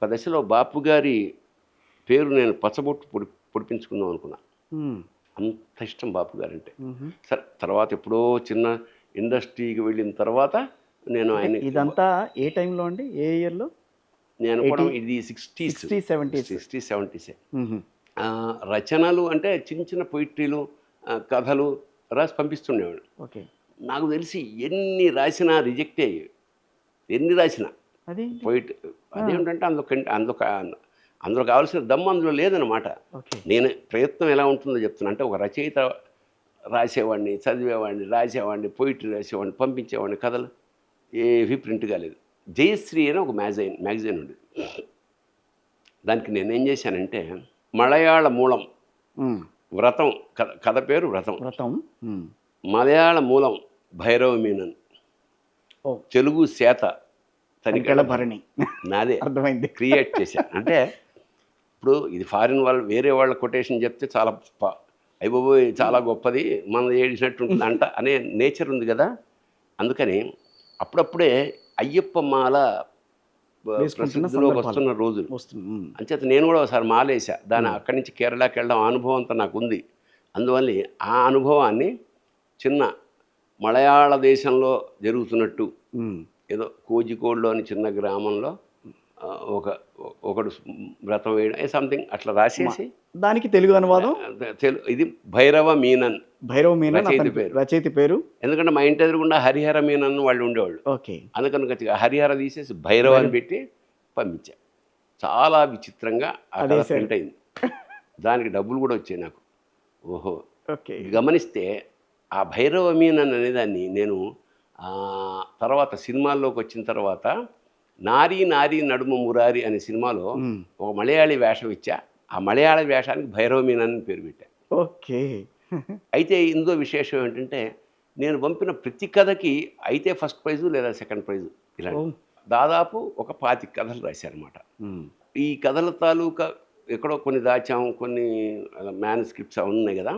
ఒక దశలో బాపు గారి పేరు నేను పచ్చబొట్టు పొడిపించుకుందాం అనుకున్నా. అంత ఇష్టం బాపు గారంటే. సరే తర్వాత ఎప్పుడో చిన్న ఇండస్ట్రీకి వెళ్ళిన తర్వాత నేను ఆయన ఇదంతా ఏ టైంలో అండి, ఏ ఇయర్లో? నేను కూడా ఇది 60s 70s రచనలు అంటే చిన్న చిన్న పొయిట్రీలు కథలు రాసి పంపిస్తుండేవాడు. ఓకే. నాకు తెలిసి ఎన్ని రాసినా రిజెక్ట్ అయ్యేవి, ఎన్ని రాసినా అది పోయిట్. అదేమిటంటే అందులో కావాల్సిన దమ్ము అందులో లేదనమాట. నేను ప్రయత్నం ఎలా ఉంటుందో చెప్తున్నా. అంటే ఒక రచయిత రాసేవాడిని, చదివేవాడిని, రాసేవాడిని, పోయిట్రీ రాసేవాడిని, పంపించేవాడిని, కథలు ఏవి ప్రింట్ కాలేదు. జయశ్రీ అని ఒక మ్యాగజైన్ ఉంది. దానికి నేను ఏం చేశానంటే మలయాళ మూలం వ్రతం కథ పేరు వ్రతం, మలయాళ మూలం భైరవ మీనన్, తెలుగు సేత తనికెళ్ళ భరణి నాదే అర్థమైంది, క్రియేట్ చేశాను. అంటే ఇప్పుడు ఇది ఫారిన్ వాళ్ళు వేరే వాళ్ళ కొటేషన్ చెప్తే చాలా అయిపోయి చాలా గొప్పది, మన ఏడిసినట్టు ఉంటుంది అంట అనే నేచర్ ఉంది కదా. అందుకని అప్పుడప్పుడే అయ్యప్ప మాల ప్రసిద్ధిలోకి వస్తున్న రోజులు అంచేత నేను కూడా ఒకసారి మాలేసా. దాని అక్కడి నుంచి కేరళకి వెళ్ళడం అనుభవం అంతా నాకు ఉంది. అందువల్ల ఆ అనుభవాన్ని చిన్న మలయాళ దేశంలో జరుగుతున్నట్టు ఏదో కోజికోడ్లోని చిన్న గ్రామంలో ఒకడు వ్రతం వేయడం సంథింగ్ అట్లా రాసేసి దానికి తెలుగు అనువాదం ఇది భైరవ మీనన్ రచయిత పేరు. ఎందుకంటే మా ఇంటి ఎదురుగుండా హరిహర మీనన్ వాళ్ళు ఉండేవాళ్ళు. ఓకే. అందుకని హరిహర తీసేసి భైరవ అని పెట్టి పంపించా. చాలా విచిత్రంగా అక్కడ ప్రింట్ అయింది. దానికి డబ్బులు కూడా వచ్చాయి నాకు. ఓహో, గమనిస్తే ఆ భైరవ మీనన్ అనేదాన్ని నేను తర్వాత సినిమాల్లోకి వచ్చిన తర్వాత నారీ నారీ నడుమ మురారి అనే సినిమాలో ఒక మలయాళీ వేషం ఇచ్చా. ఆ మలయాళ వేషానికి భైరవ మీనన్ అని పేరు పెట్టా. ఓకే. అయితే ఇందులో విశేషం ఏంటంటే నేను పంపిన ప్రతి కథకి అయితే ఫస్ట్ ప్రైజు లేదా సెకండ్ ప్రైజు ఇలా దాదాపు ఒక 25 కథలు రాశారనమాట. ఈ కథల తాలూకా ఎక్కడో కొన్ని దాచాం, కొన్ని మ్యానుస్క్రిప్ట్స్ ఉన్నాయి కదా.